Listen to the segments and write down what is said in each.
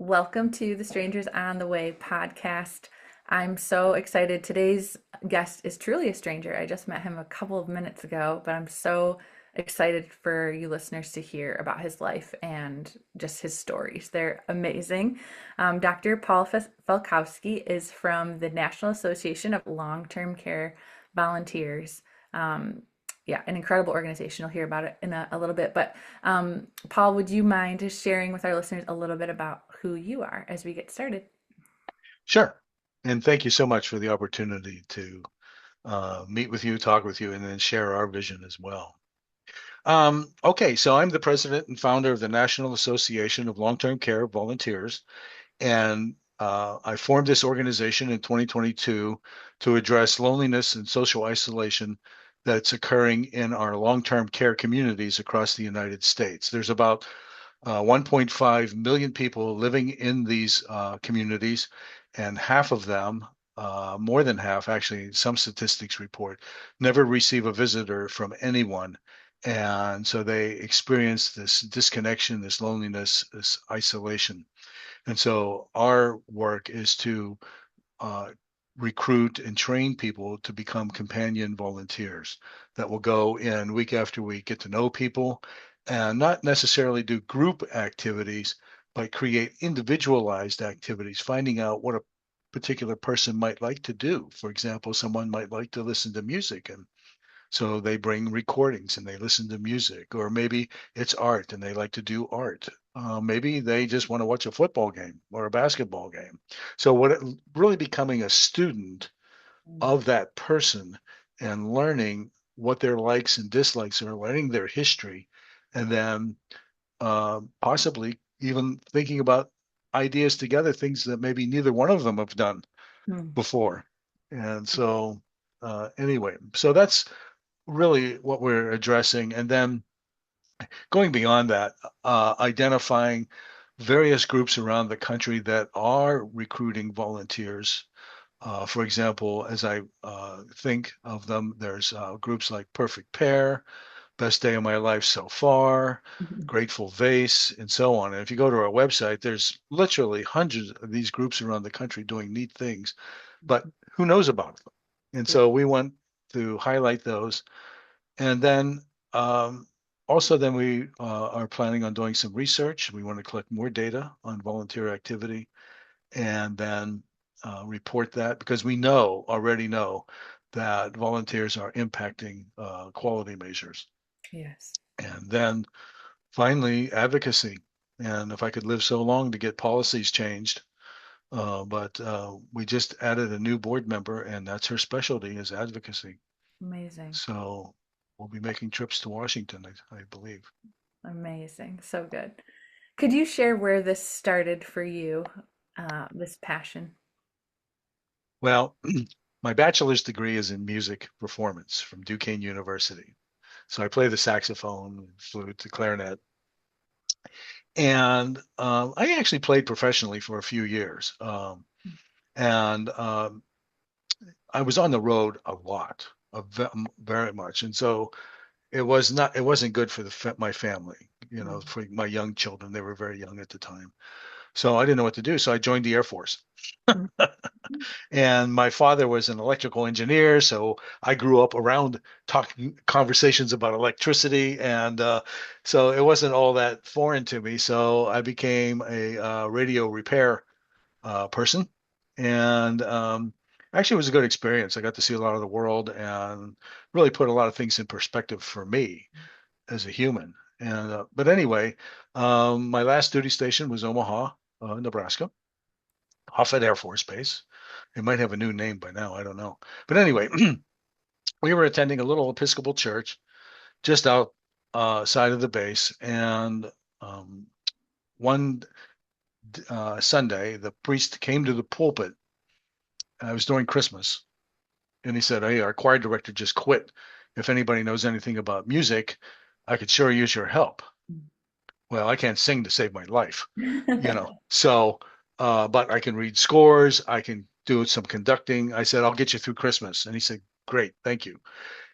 Welcome to the Strangers on the Way podcast. I'm so excited. Today's guest is truly a stranger. I just met him a couple of minutes ago, but I'm so excited for you listeners to hear about his life and just his stories. They're amazing. Dr. Paul Falkowski is from the National Association of Long-Term Care Volunteers. Um, yeah, an incredible organization. You'll hear about it in a little bit. But Paul, would you mind just sharing with our listeners a little bit about who you are as we get started? Sure. And thank you so much for the opportunity to meet with you, talk with you, and then share our vision as well. Okay, so I'm the president and founder of the National Association of Long-Term Care Volunteers, and I formed this organization in 2022 to address loneliness and social isolation that's occurring in our long-term care communities across the United States. There's about 1.5 million people living in these communities, and half of them, more than half, actually, some statistics report, never receive a visitor from anyone. And so they experience this disconnection, this loneliness, this isolation. And so our work is to uh, recruit and train people to become companion volunteers that will go in week after week, get to know people, and not necessarily do group activities, but create individualized activities, finding out what a particular person might like to do. For example, someone might like to listen to music, and so they bring recordings and they listen to music, or maybe it's art and they like to do art. Maybe they just want to watch a football game or a basketball game. So really becoming a student of that person and learning what their likes and dislikes are, learning their history, and then possibly even thinking about ideas together, things that maybe neither one of them have done Hmm. before. And so anyway, so that's really what we're addressing. And then going beyond that, identifying various groups around the country that are recruiting volunteers. For example, as I think of them, there's groups like Perfect Pair, Best Day of My Life So Far, Mhm. Grateful Vase, and so on. And if you go to our website, there's literally hundreds of these groups around the country doing neat things, but who knows about them? And Yeah. so we want to highlight those. And then also then we are planning on doing some research. We want to collect more data on volunteer activity and then report that because we already know that volunteers are impacting quality measures. Yes. And then finally, advocacy. And if I could live so long to get policies changed, but we just added a new board member, and that's her specialty is advocacy. Amazing. So we'll be making trips to Washington, I believe. Amazing. So good. Could you share where this started for you, this passion? Well, my bachelor's degree is in music performance from Duquesne University. So I play the saxophone, flute, the clarinet, and I actually played professionally for a few years. And I was on the road a lot, very much, and so it wasn't good for my family, for my young children. They were very young at the time, so I didn't know what to do. So I joined the Air Force. Mhm. And my father was an electrical engineer, so I grew up around talking conversations about electricity, and so it wasn't all that foreign to me. So I became a radio repair person, and actually it was a good experience. I got to see a lot of the world and really put a lot of things in perspective for me as a human. And but anyway, my last duty station was Omaha, Nebraska, Offutt Air Force Base. It might have a new name by now. I don't know. But anyway, we were attending a little Episcopal church just outside of the base, and um, one Sunday, the priest came to the pulpit. It was during Christmas, and he said, "Hey, our choir director just quit. If anybody knows anything about music, I could sure use your help." Well, I can't sing to save my life, So, but I can read scores. I can do some conducting. I said, I'll get you through Christmas. And he said, great, thank you.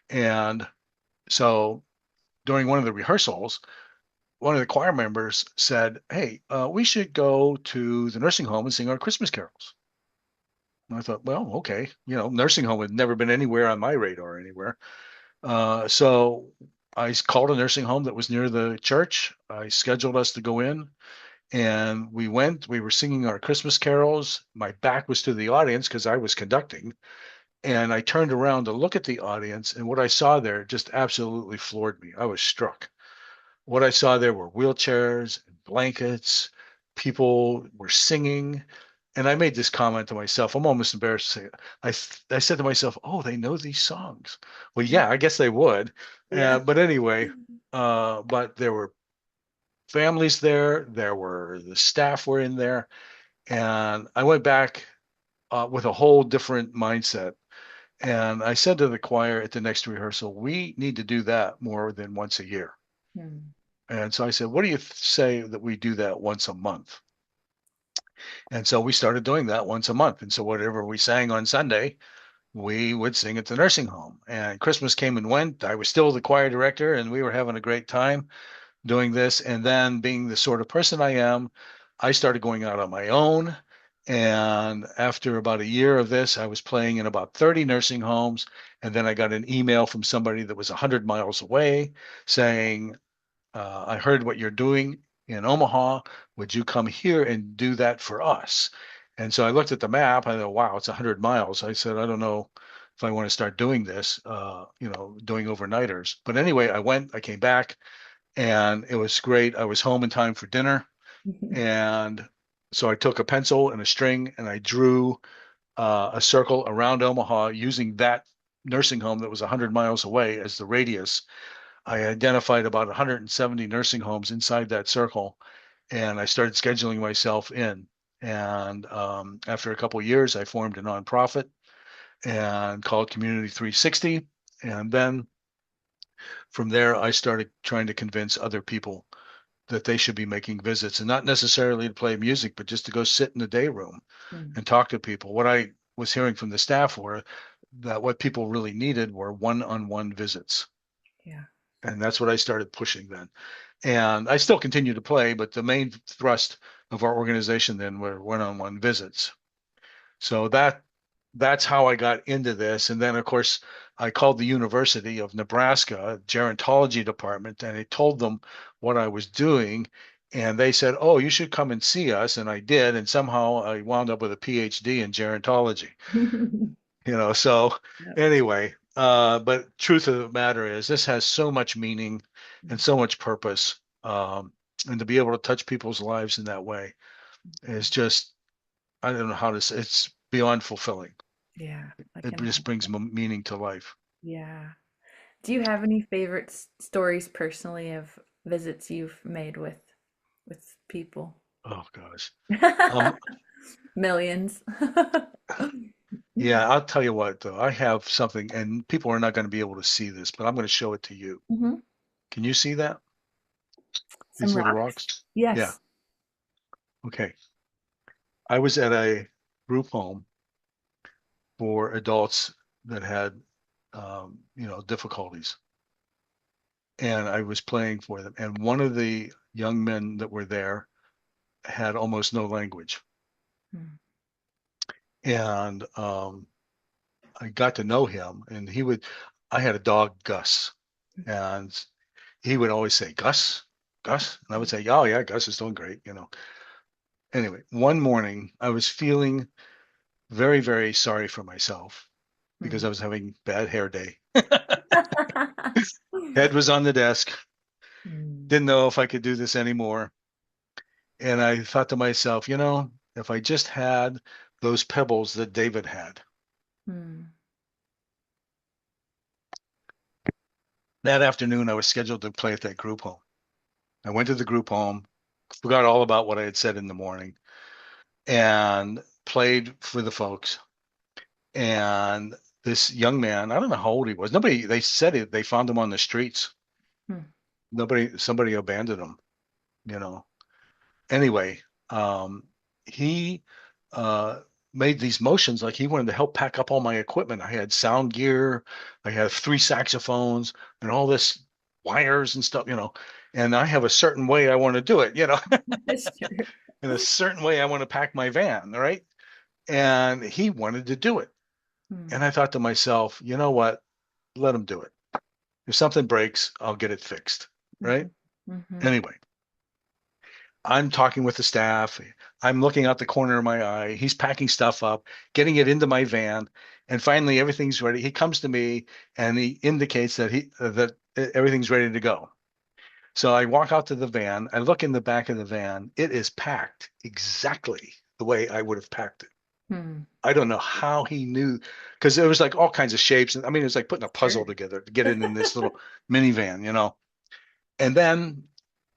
And so during one of the rehearsals, one of the choir members said, "Hey, we should go to the nursing home and sing our Christmas carols." And I thought, well, okay, nursing home had never been anywhere on my radar anywhere. So I called a nursing home that was near the church. I scheduled us to go in, and we went. We were singing our Christmas carols. My back was to the audience because I was conducting, and I turned around to look at the audience, and what I saw there just absolutely floored me. I was struck. What I saw there were wheelchairs and blankets. People were singing. And I made this comment to myself. I'm almost embarrassed to say it. I said to myself, "Oh, they know these songs." Well, yeah, I guess they would. Yeah. But anyway, but there were families there. The staff were in there, and I went back with a whole different mindset. And I said to the choir at the next rehearsal, "We need to do that more than once a year." Hmm. And so I said, "What do you say that we do that once a month?" And so we started doing that once a month. And so whatever we sang on Sunday, we would sing at the nursing home. And Christmas came and went. I was still the choir director, and we were having a great time doing this. And then, being the sort of person I am, I started going out on my own. And after about a year of this, I was playing in about 30 nursing homes. And then I got an email from somebody that was 100 miles away saying, "I heard what you're doing in Omaha. Would you come here and do that for us?" And so I looked at the map. I thought, wow, it's 100 miles. I said, I don't know if I want to start doing this, doing overnighters. But anyway, I went, I came back, and it was great. I was home in time for dinner. And so I took a pencil and a string and I drew a circle around Omaha using that nursing home that was 100 miles away as the radius. I identified about 170 nursing homes inside that circle, and I started scheduling myself in. And after a couple of years, I formed a nonprofit and called Community 360. And then from there, I started trying to convince other people that they should be making visits, and not necessarily to play music, but just to go sit in the day room Hmm. and talk to people. What I was hearing from the staff were that what people really needed were one-on-one visits. Yeah. And that's what I started pushing then. And I still continue to play, but the main thrust of our organization then were one-on-one visits. So that's how I got into this. And then, of course, I called the University of Nebraska gerontology department, and I told them what I was doing. And they said, "Oh, you should come and see us." And I did. And somehow I wound up with a PhD in gerontology. So Yep. anyway, but truth of the matter is this has so much meaning and so much purpose. And to be able to touch people's lives in that way is just, I don't know how to say, it's beyond fulfilling. Yeah, I It can just brings imagine. meaning to life. Yeah. Do you have any favorite stories personally of visits you've made with people? Oh gosh. Um, Millions. yeah, I'll tell you what though, I have something, and people are not going to be able to see this, but I'm going to show it to you. Hmm. Can you see that? Some These little rocks? rocks? Yeah. Yes. Okay. I was at a group home for adults that had, difficulties. And I was playing for them. And one of the young men that were there had almost no language. Hmm. And I got to know him. And I had a dog, Gus, and he would always say, "Gus, Gus." And I would say, "Oh, yeah, Gus is doing great." Anyway, one morning I was feeling very, very sorry for myself because Hmm. I was having bad hair day. Head was on the desk. Hmm. Didn't know if I could do this anymore. And I thought to myself, if I just had those pebbles that David had. Hmm. That afternoon, I was scheduled to play at that group home. I went to the group home, forgot all about what I had said in the morning, and played for the folks. And this young man, I don't know how old he was. Nobody, they said it, they found him on the streets. Hmm. Somebody abandoned him, you know. Anyway, he uh, made these motions like he wanted to help pack up all my equipment. I had sound gear, I had three saxophones, and all this wires and stuff. and I have a certain way I want to do it, Sure. in a certain way I want to pack my van, right? And he wanted to do it. And Hmm. I thought to myself, you know what? Let him do it. If something breaks, I'll get it fixed, right? Mhm. Mhm. Anyway, I'm talking with the staff. I'm looking out the corner of my eye. He's packing stuff up, getting it into my van, and finally everything's ready. He comes to me and he indicates that everything's ready to go. So I walk out to the van. I look in the back of the van. It is packed exactly the way I would have packed it. Hmm. I don't know how he knew, because it was like all kinds of shapes. I mean, it was like putting a puzzle Sure. together to get it in this little minivan. And then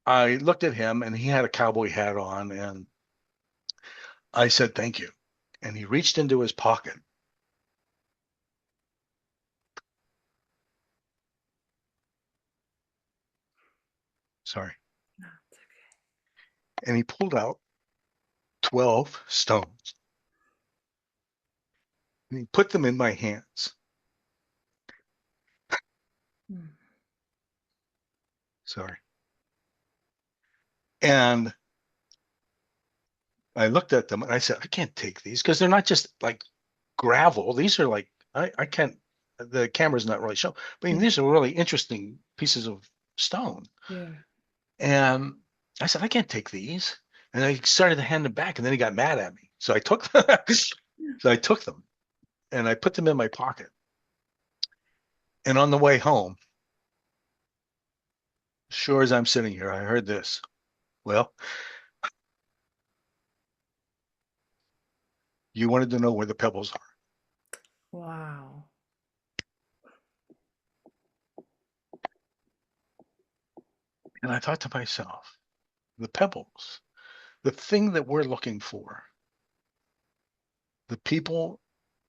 I looked at him and he had a cowboy hat on, and I said, thank you. And he reached into his pocket. Sorry. No, it's okay. And he pulled out 12 stones and he put them in my hands. Hmm. Sorry. And I looked at them and I said, I can't take these because they're not just like gravel. These are like, I can't, the camera's not really showing. But I mean, Yeah. these are really interesting pieces of stone. Yeah. And I said, I can't take these. And I started to hand them back, and then he got mad at me. So I took so I took them and I put them in my pocket. And on the way home, sure as I'm sitting here, I heard this. Well, you wanted to know where the pebbles are. Wow. And I thought to myself, the pebbles, the thing that we're looking for, the people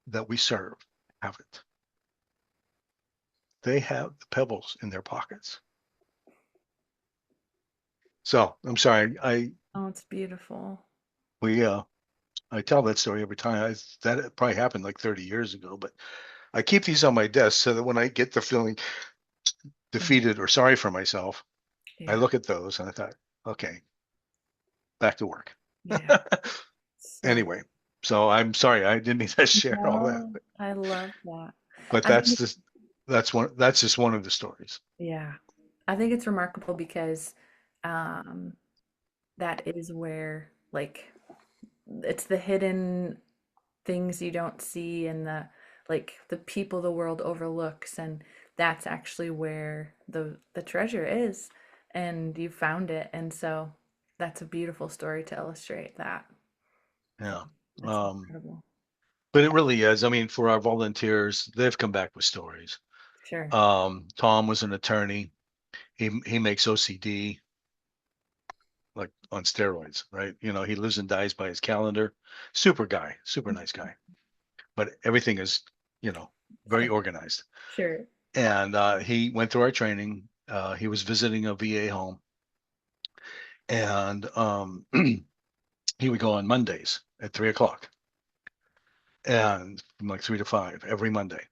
that we serve have it. They have the pebbles in their pockets. So I'm sorry. Oh, it's beautiful. We I tell that story every time. That probably happened like 30 years ago, but I keep these on my desk so that when I get the feeling Mhm. defeated or sorry for myself, I Yeah. look at those and I thought, okay, back to work. Yeah. So, Anyway, so I'm sorry I didn't mean to share all that, no, I love that. but I think, that's just one of the stories. yeah, I think it's remarkable because um, that is where, like, it's the hidden things you don't see and the people the world overlooks, and that's actually where the treasure is, and you found it, and so that's a beautiful story to illustrate that. Yeah. That's Um, incredible. but it really is. I mean, for our volunteers, they've come back with stories. Sure. Tom was an attorney. He makes OCD like on steroids, right? He lives and dies by his calendar. Super guy, super nice guy. But everything is, you know, very So, organized. sure. And he went through our training. He was visiting a VA home, and he would go on Mondays at 3 o'clock, and from like 3 to 5 every Monday.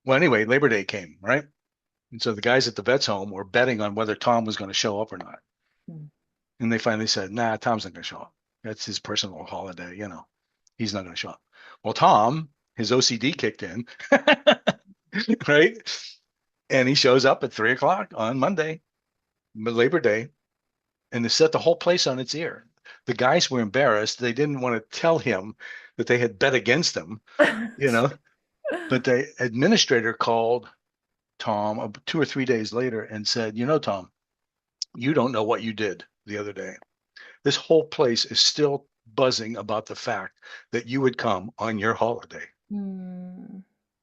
Well, anyway, Labor Day came, right? And so the guys at the vet's home were betting on whether Tom was going to show up or not. Mm. And they finally said, nah, Tom's not going to show up. That's his personal holiday, he's not going to show up. Well, Tom, his OCD kicked in, right? And he shows up at 3 o'clock on Monday, Labor Day, and they set the whole place on its ear. The guys were embarrassed. They didn't want to tell him that they had bet against him, you know, but the administrator called Tom 2 or 3 days later and said, Tom, you don't know what you did the other day. This whole place is still buzzing about the fact that you would come on your holiday, Mm.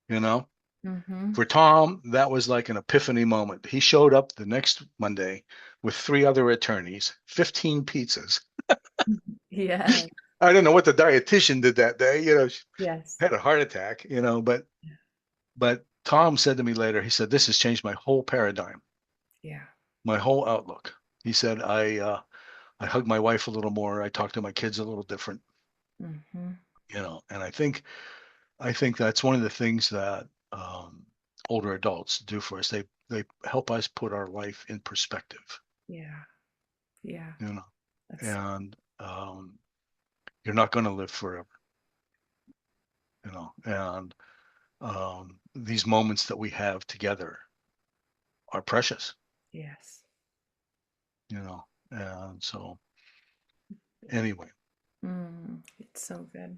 you know? Mm-hmm. For Tom, that was like an epiphany moment. He showed up the next Monday with 3 other attorneys, 15 pizzas. Yeah. I don't know what the dietitian did that day, she Yes. had a heart attack, but Tom said to me later, he said, this has changed my whole paradigm, Yeah. my whole outlook. He said, I hug my wife a little more. I talk to my kids a little different, Mm-hmm. and I think that's one of the things that older adults do for us. They help us put our life in perspective. Yeah. Yeah. you know, That's, and you're not going to live forever, and these moments that we have together are precious, yes. and so anyway. It's so good.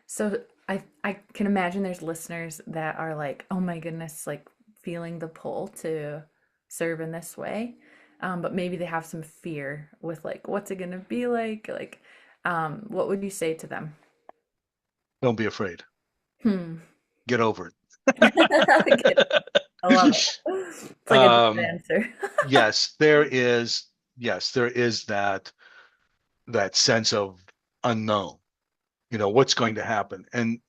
So I can imagine there's listeners that are like, oh my goodness, like feeling the pull to serve in this way. But maybe they have some fear with like, what's it gonna be like? Like, what would you say to them? Don't be afraid. Hmm. Get over Good. I love it. it. It's like a good um, answer. yes, there is. Yes, there is that sense of unknown. What's going to happen, and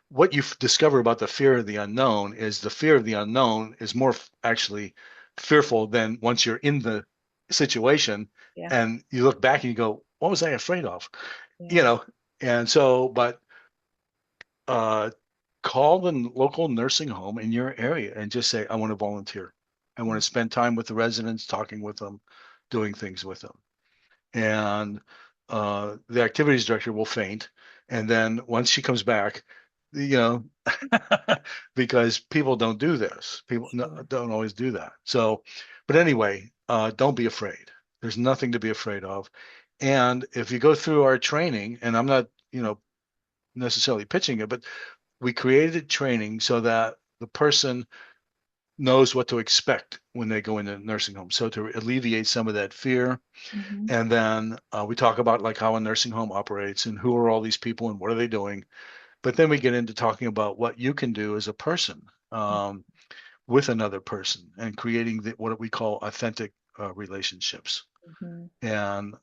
what you discover about the fear of the unknown is the fear of the unknown is more actually fearful than once you're in the situation Yeah. and you look back and you go, what was I afraid of? You Yeah. know, and so, but uh, call the local nursing home in your area and just say, I want to volunteer. I want to spend time with the residents, talking with them, doing things with them. And the activities director will faint. And then once she comes back, you know, because people don't do this. People Sure. don't always do that. So, but anyway, don't be afraid. There's nothing to be afraid of. And if you go through our training, and I'm not, necessarily pitching it, but we created training so that the person knows what to expect when they go into a nursing home. So to alleviate some of that fear, Hmm. and then we talk about like how a nursing home operates and who are all these people and what are they doing. But then we get into talking about what you can do as a person with another person and creating what we call authentic relationships. Hmm. And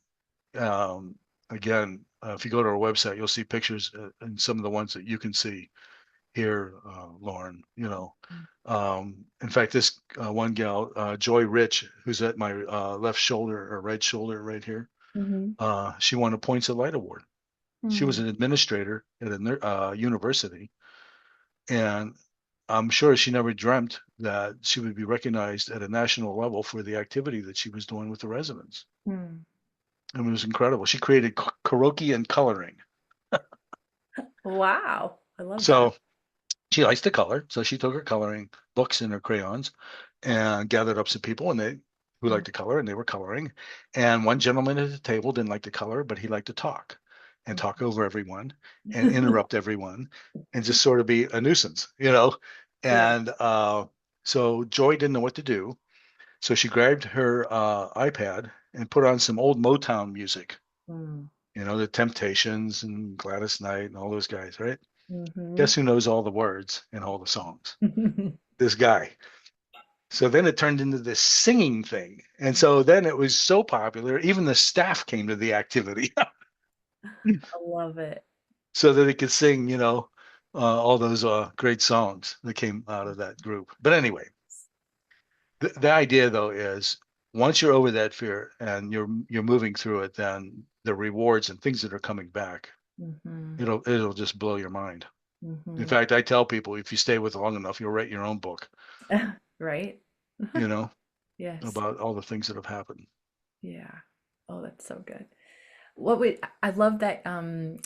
um, again, if you go to our website, you'll see pictures and some of the ones that you can see here, Lauren. In fact, this one gal, Joy Rich, who's at my left shoulder or right shoulder right here, Hmm. she won a Points of Light award. She was Hmm. an administrator at a university, and I'm sure she never dreamt that she would be recognized at a national level for the activity that she was doing with the residents. Hmm. And it was incredible. She created karaoke and coloring. Wow. I love that. So she likes to color, so she took her coloring books and her crayons and gathered up some people and they who liked to color and they were coloring. And one gentleman at the table didn't like to color, but he liked to talk and talk over everyone and interrupt everyone and just sort of be a nuisance. Right. And so Joy didn't know what to do. So she grabbed her iPad and put on some old Motown music, Mm. the Temptations and Gladys Knight and all those guys, right? Hmm. Guess who knows all the words and all the songs? This guy. So then it turned into this singing thing. And so then it was so popular, even the staff came to the activity I love it. so that it could sing, all those great songs that came out of that group. But anyway, the idea though is once you're over that fear and you're moving through it, then the rewards and things that are coming back, Hmm. it'll just blow your mind. In Hmm. fact, I tell people if you stay with it long enough, you'll write your own book, Right? you know, Yes. about all the things that have happened. Yeah. Oh, that's so good. I love that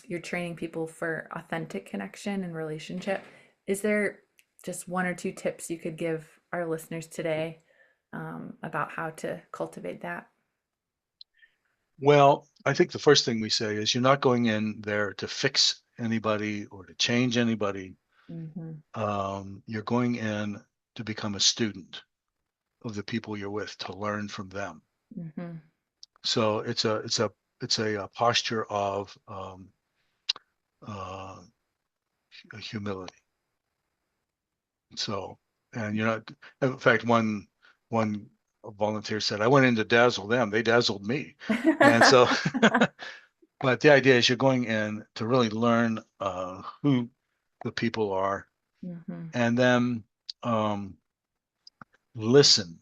you're training people for authentic connection and relationship. Is there just one or two tips you could give our listeners today about how to cultivate that? Well, I think the first thing we say is you're not going in there to fix anybody or to change anybody. Hmm. You're going in to become a student of the people you're with, to learn from them. Hmm. So it's a posture of uh, humility. So, and you're not. In fact, one volunteer said, "I went in to dazzle them. They dazzled me," and so. But the idea is you're going in to really learn who the people are, Hmm. and then um, listen.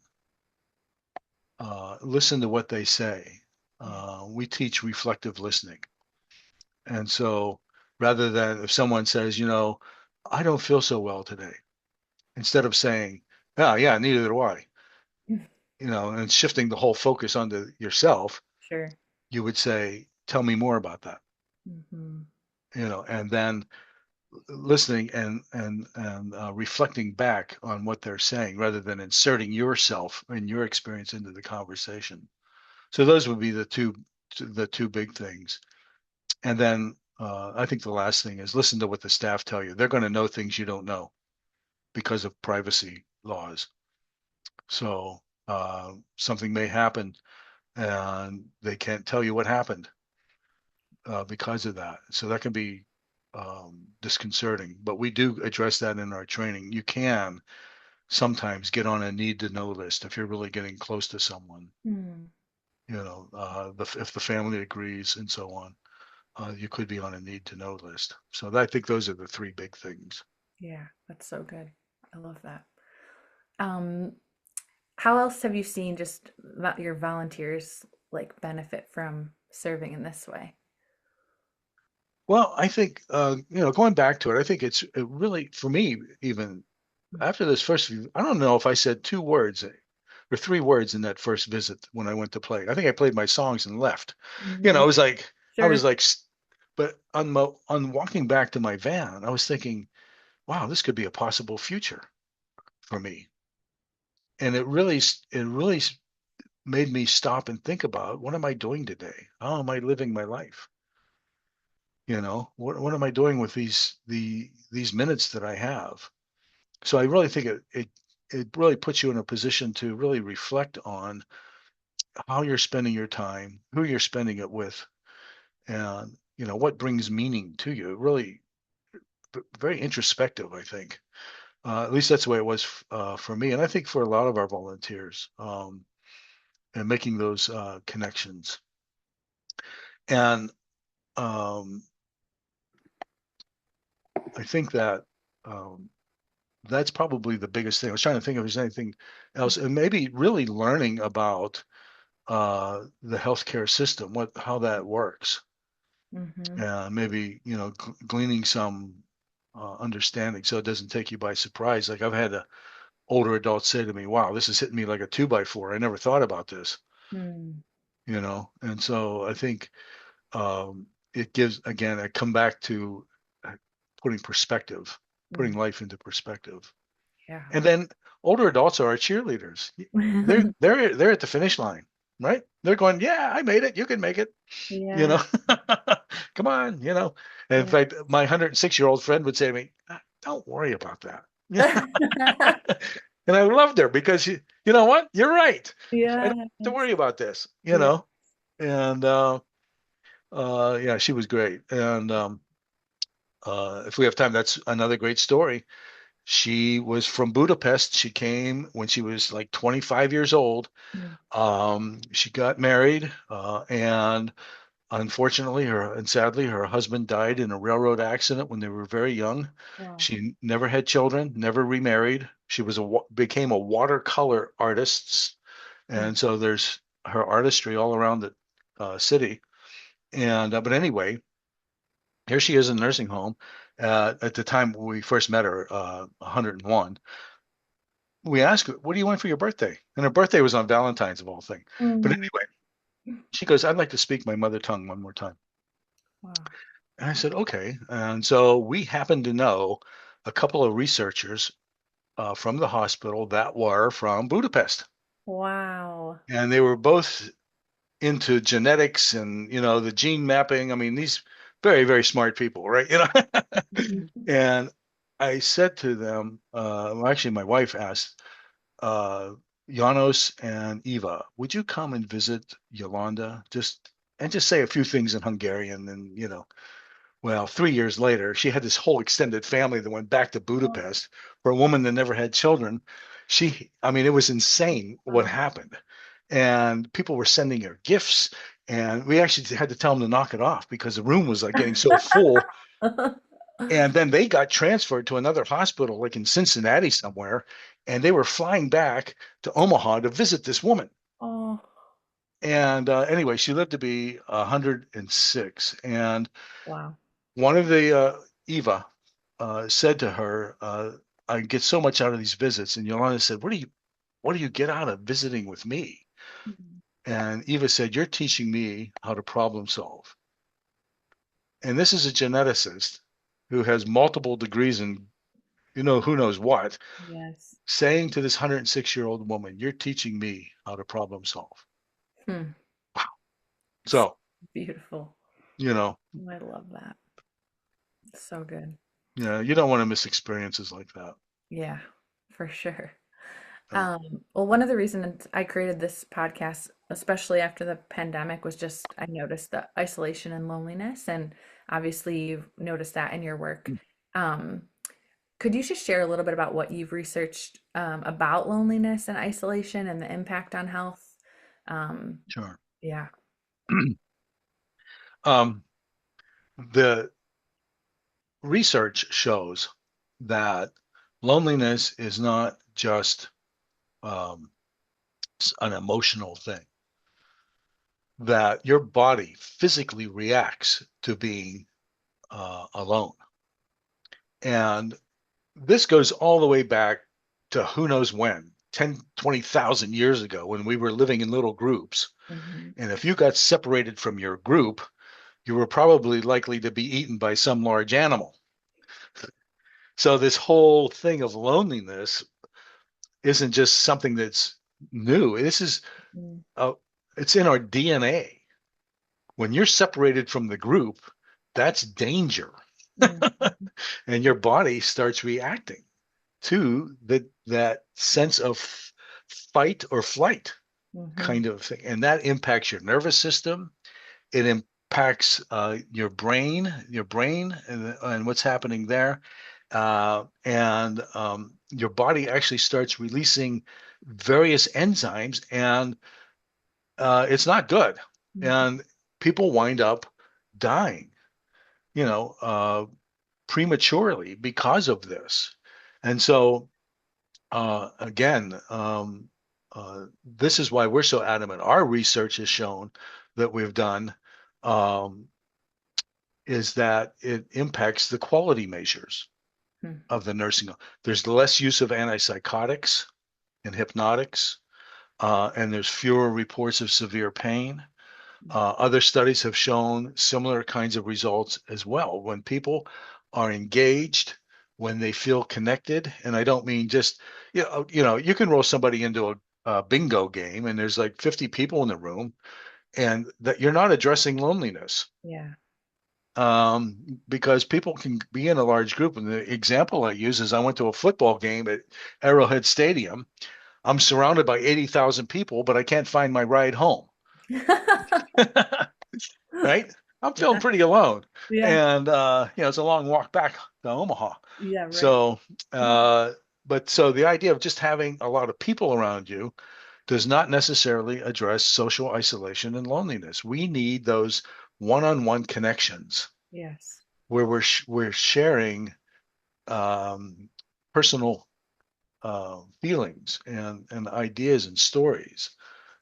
Listen to what they say. Yeah. We teach reflective listening, and so rather than if someone says, I don't feel so well today, instead of saying, "Oh yeah, neither do I," and shifting the whole focus onto yourself, Sure. you would say, tell me more about that, Hmm. and then listening and reflecting back on what they're saying rather than inserting yourself and your experience into the conversation. So those would be the two big things. And then I think the last thing is listen to what the staff tell you. They're going to know things you don't know because of privacy laws. So something may happen and they can't tell you what happened because of that. So that can be disconcerting. But we do address that in our training. You can sometimes get on a need to know list if you're really getting close to someone. Hmm. If the family agrees and so on, you could be on a need to know list. So I think those are the three big things. Yeah, that's so good. I love that. Um, how else have you seen just your volunteers like benefit from serving in this way? Well, I think going back to it, I think it really for me even after this first view, I don't know if I said 2 words or 3 words in that first visit when I went to play. I think I played my songs and left. Mhm. It was like I Sure. was like, but on walking back to my van, I was thinking, wow, this could be a possible future for me. And it really made me stop and think about what am I doing today? How am I living my life? What am I doing with these minutes that I have? So I really think it really puts you in a position to really reflect on how you're spending your time, who you're spending it with, and what brings meaning to you. Really very introspective, I think. At least that's the way it was for me, and I think for a lot of our volunteers, and making those connections. And um, I think that um, that's probably the biggest thing. I was trying to think if there's anything else, and maybe really learning about the healthcare system, how that works, Mm-hmm. maybe gleaning some understanding so it doesn't take you by surprise. Like I've had older adults say to me, "Wow, this is hitting me like a 2x4. I never thought about this." Hmm. And so I think it gives again. I come back to uh, putting perspective, putting Mm. life into perspective. Yeah. And then older adults are our cheerleaders. They're at the finish line, right? They're going, yeah, I made it. You can make it. You Yeah. know, come on. And in Yeah. fact, my 106-year-old friend would say to me, "Don't worry about that." And I loved her because you know what? You're right. I don't Yeah. have to worry about this. Yeah. And yeah, she was great. And if we have time, that's another great story. She was from Budapest. She came when she was like 25 years old. Mm. She got married, and unfortunately, and sadly, her husband died in a railroad accident when they were very young. Wow. She never had children, never remarried. She became a watercolor artist, Mm. and so there's her artistry all around the city. And but anyway, here she is in a nursing home. At the time we first met her, 101. We asked her, "What do you want for your birthday?" And her birthday was on Valentine's of all things. But Mm. anyway, she goes, "I'd like to speak my mother tongue one more time." Wow. And I said, "Okay." And so we happened to know a couple of researchers from the hospital that were from Budapest, Wow. and they were both into genetics and the gene mapping. I mean, these very, very smart people, right? Mhm. And I said to them, well, actually, my wife asked uh, Janos and Eva, would you come and visit Yolanda and just say a few things in Hungarian? And well, 3 years later, she had this whole extended family that went back to Budapest. For a woman that never had children, I mean, it was insane what Wow. happened. And people were sending her gifts, and we actually had to tell them to knock it off because the room was like getting so full. And then they got transferred to another hospital, like in Cincinnati somewhere, and they were flying back to Omaha to visit this woman. Oh, And anyway, she lived to be 106. And wow. one of the Eva said to her, "I get so much out of these visits." And Yolanda said, what do you get out of visiting with me? Mhm. And Eva said, you're teaching me how to problem solve. And this is a geneticist who has multiple degrees in, who knows what, Yes. saying to this 106-year-old woman, you're teaching me how to problem solve. Hmm. So So, beautiful. you know, I love that. So good. you don't want to miss experiences like that. Yeah, for sure. No. Well, one of the reasons I created this podcast, especially after the pandemic, was just I noticed the isolation and loneliness, and obviously you've noticed that in your work. Um, could you just share a little bit about what you've researched about loneliness and isolation and the impact on health? Um, Sure. yeah. um, the research shows that loneliness is not just um, an emotional thing, that your body physically reacts to being alone. And this goes all the way back to who knows when, 10, 20,000 years ago, when we were living in little groups. Hmm. And if you got separated from your group, you were probably likely to be eaten by some large animal. So this whole thing of loneliness isn't just something that's new. This is uh, it's in our DNA. When you're separated from the group, that's danger, Hmm. and your body starts reacting to that sense of fight or flight Hmm. kind of thing, and that impacts your nervous system. It impacts your brain, and what's happening there, and your body actually starts releasing various enzymes, and it's not good. Hmm. And people wind up dying, you know, prematurely because of this. And so, again, this is why we're so adamant. Our research has shown that we've done um, is that it impacts the quality measures Hmm. of the nursing home. There's less use of antipsychotics and hypnotics, and there's fewer reports of severe pain. Other studies have shown similar kinds of results as well. When people are engaged, when they feel connected, and I don't mean just, you can roll somebody into a bingo game and there's like 50 people in the room, and that you're not addressing loneliness, Yeah. because people can be in a large group. And the example I use is I went to a football game at Arrowhead Stadium. I'm surrounded by 80,000 people, but I can't find my ride home. Right? I'm feeling Yeah. pretty alone. Yeah. And it's a long walk back to Omaha. Yeah. Right. So so the idea of just having a lot of people around you does not necessarily address social isolation and loneliness. We need those one-on-one connections Yes. where we're sharing um, personal feelings and ideas and stories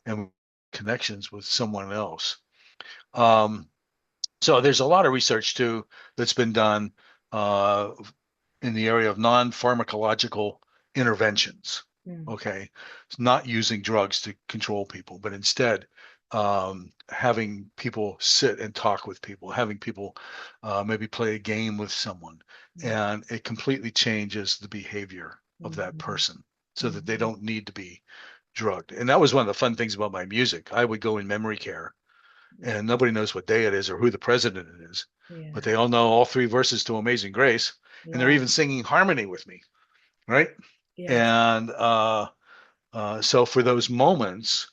and connections with someone else. Um, So there's a lot of research too that's been done uh, in the area of non-pharmacological interventions. Mm. Okay, it's not using drugs to control people, but instead having people sit and talk with people, having people maybe play a game with someone, Mm. and it completely changes the behavior of that Mhm. person so that they Mhm. don't need to be drugged. And that was one of the fun things about my music. I would go in memory care and nobody knows what day it is or who the president is, but Yeah. they all know all three verses to Amazing Grace, and they're Yeah. even singing harmony with me, right? Yes. And so for those moments,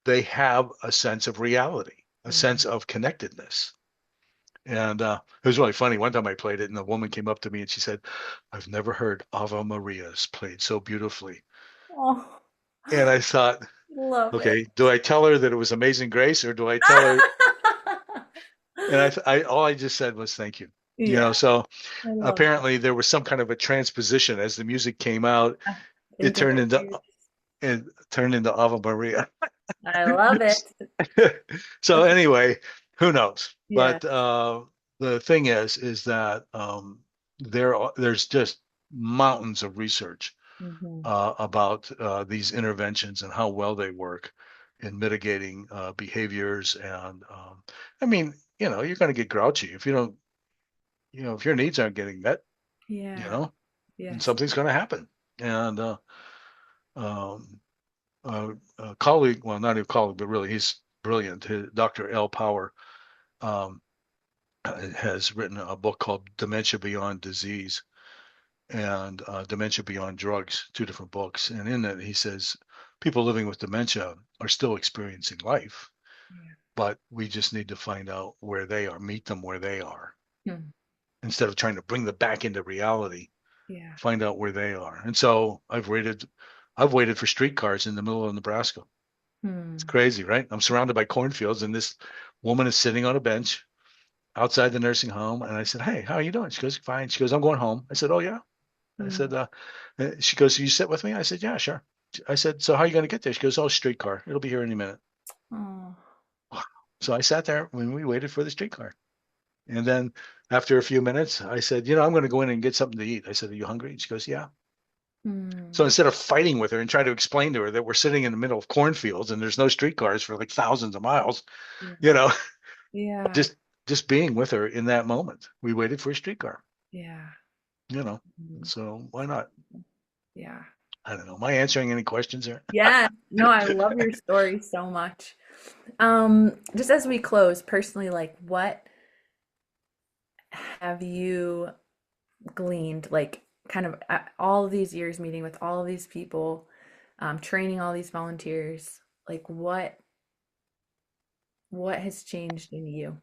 they have a sense of reality, a sense Mhm. of connectedness. And it was really funny. One time I played it, and the woman came up to me and she said, "I've never heard Ave Maria's played so beautifully." Oh, And I thought, love it. okay, do I tell her that it was Amazing Grace, or do I tell her? And all I just said was thank you. Yeah, So I love apparently there was some kind of a transposition as the music came out. that. It Into turned her into ears. it turned into Ave Maria. I love it. So anyway, who knows? Yeah. But the thing is that there's just mountains of research Hmm. about these interventions and how well they work in mitigating behaviors. And I mean, you're going to get grouchy if you don't, if your needs aren't getting met, you Yeah. know, and Yes. something's going to happen. And um, a colleague, well, not a colleague, but really he's brilliant. Dr. L. Power um, has written a book called Dementia Beyond Disease and Dementia Beyond Drugs, two different books. And in that, he says people living with dementia are still experiencing life, Yeah. but we just need to find out where they are, meet them where they are, Hmm. instead of trying to bring them back into reality. Yeah. Find out where they are. And so I've waited for streetcars in the middle of Nebraska. It's Hmm. crazy, right? I'm surrounded by cornfields, and this woman is sitting on a bench outside the nursing home. And I said, "Hey, how are you doing?" She goes, "Fine." She goes, "I'm going home." I said, "Oh yeah." I Hmm. said, she goes, "You sit with me?" I said, "Yeah, sure." I said, "So how are you going to get there?" She goes, "Oh, streetcar. It'll be here any minute." Oh. So I sat there when we waited for the streetcar. And then after a few minutes, I said, "I'm going to go in and get something to eat." I said, "Are you hungry?" And she goes, "Yeah." So Hmm. instead of fighting with her and trying to explain to her that we're sitting in the middle of cornfields and there's no streetcars for like thousands of miles, Yeah. you know, Yeah. just just being with her in that moment, we waited for a streetcar, Yeah. you know. Mhm. So why not? Yeah. I don't know. Am I answering any questions there? Yeah. No, I love your story so much. Just as we close, personally, like what have you gleaned, like kind of all of these years meeting with all of these people, training all these volunteers, like what has changed in you?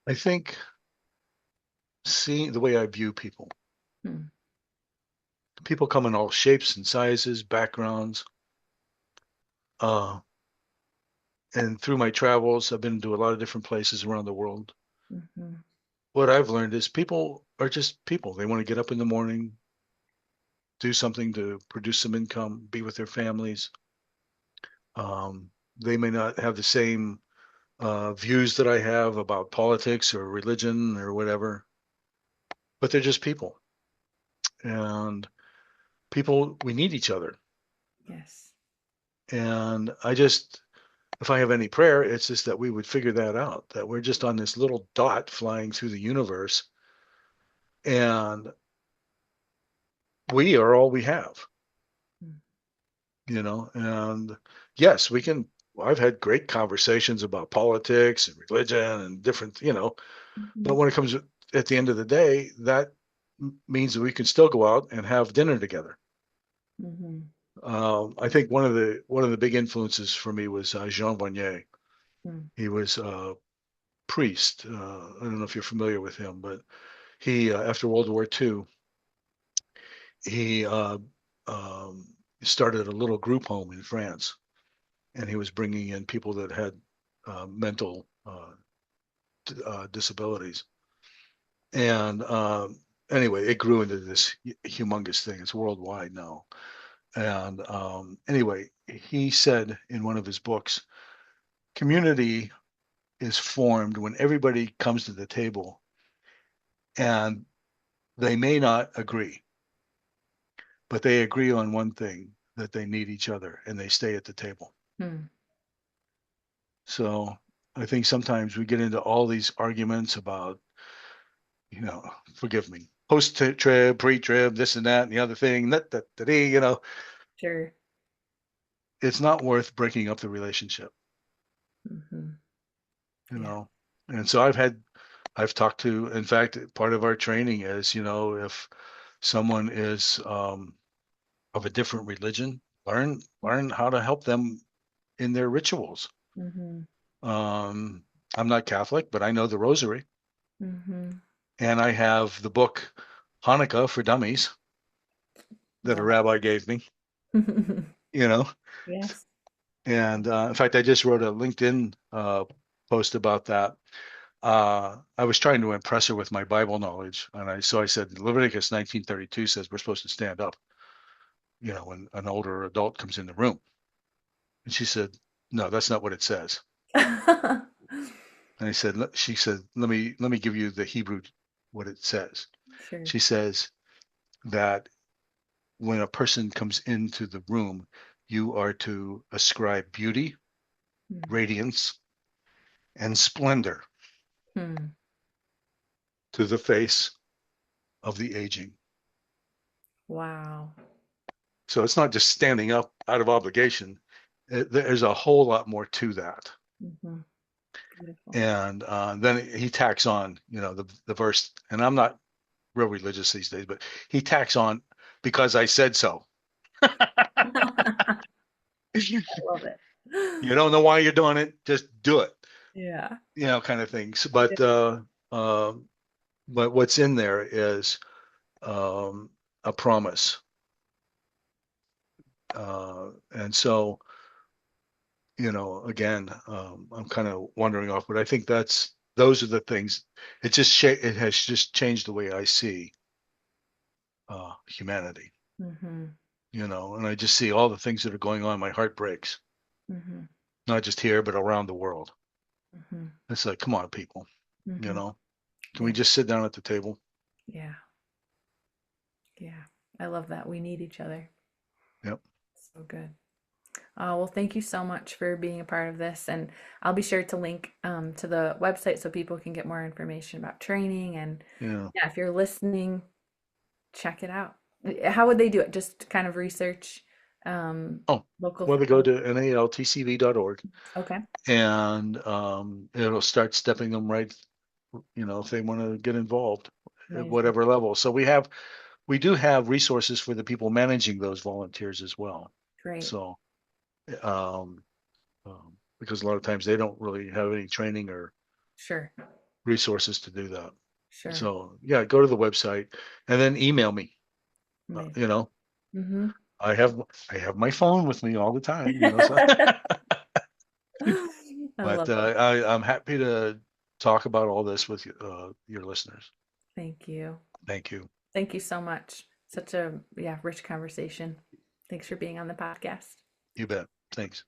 I think seeing the way I view people, Hmm. people come in all shapes and sizes, backgrounds. Uh, and through my travels, I've been to a lot of different places around the world. Hmm. What I've learned is people are just people. They want to get up in the morning, do something to produce some income, be with their families. They may not have the same views that I have about politics or religion or whatever, but they're just people. And people, we need each other. Yes. And if I have any prayer, it's just that we would figure that out, that we're just on this little dot flying through the universe, and we are all we have, and yes, we can. I've had great conversations about politics and religion and different, Mm-hmm. but when it comes at the end of the day, that means that we can still go out and have dinner together. Hmm. I think one of the big influences for me was Jean Vanier. Hmm. He was a priest. I don't know if you're familiar with him, but he after World War II, he um, started a little group home in France, and he was bringing in people that had mental disabilities. And anyway, it grew into this humongous thing. It's worldwide now. And anyway, he said in one of his books, community is formed when everybody comes to the table and they may not agree, but they agree on one thing, that they need each other, and they stay at the table. Hmm. So I think sometimes we get into all these arguments about, forgive me, post trib, pre trib, this and that and the other thing, Sure. it's not worth breaking up the relationship, Hmm. you Yeah. know. And so I've talked to, in fact, part of our training is, if someone is of a different religion, learn how to help them in their rituals. Hmm. Um, I'm not Catholic, but I know the Rosary, Hmm. and I have the book Hanukkah for Dummies that a Love rabbi gave me. it. You know, Yes. and in fact, I just wrote a LinkedIn post about that. I was trying to impress her with my Bible knowledge, and I said Leviticus 19:32 says we're supposed to stand up, when an older adult comes in the room. And she said, "No, that's not what it says." And she said, "Let me give you the Hebrew." what it says. Sure. She says that when a person comes into the room, you are to ascribe beauty, Mm. radiance, and splendor Hmm. to the face of the aging. Wow. So it's not just standing up out of obligation. There's a whole lot more to that. Hmm. Beautiful. And then he tacks on, the verse, and I'm not real religious these days, but he tacks on because I said so. I You love it. don't know why you're doing it, just do it, Yeah. kind of things. Yeah. But what's in there is a promise. And so, again, I'm kind of wandering off, but I think those are the things. It has just changed the way I see humanity, Hmm. and I just see all the things that are going on. My heart breaks, Hmm. not just here, but around the world. Hmm. It's like, come on, people, you Hmm. know, can we Yeah. just sit down at the table? Yeah. Yeah. I love that. We need each other. Yep. So good. Well, thank you so much for being a part of this. And I'll be sure to link to the website so people can get more information about training. And Yeah. yeah, if you're listening, check it out. How would they do it? Just kind of research Oh, local. well, they go to NALTCV.org Okay. and it'll start stepping them right, if they want to get involved at Amazing. whatever level. So we do have resources for the people managing those volunteers as well. Great. So, because a lot of times they don't really have any training or Sure. resources to do that. Sure. So yeah, go to the website and then email me. Uh, Amazing. you know, Hmm. I have I have my phone with me all the time. So I but love it. I'm happy to talk about all this with your listeners. Thank you. Thank you. Thank you so much. Such a rich conversation. Thanks for being on the podcast. You bet. Thanks.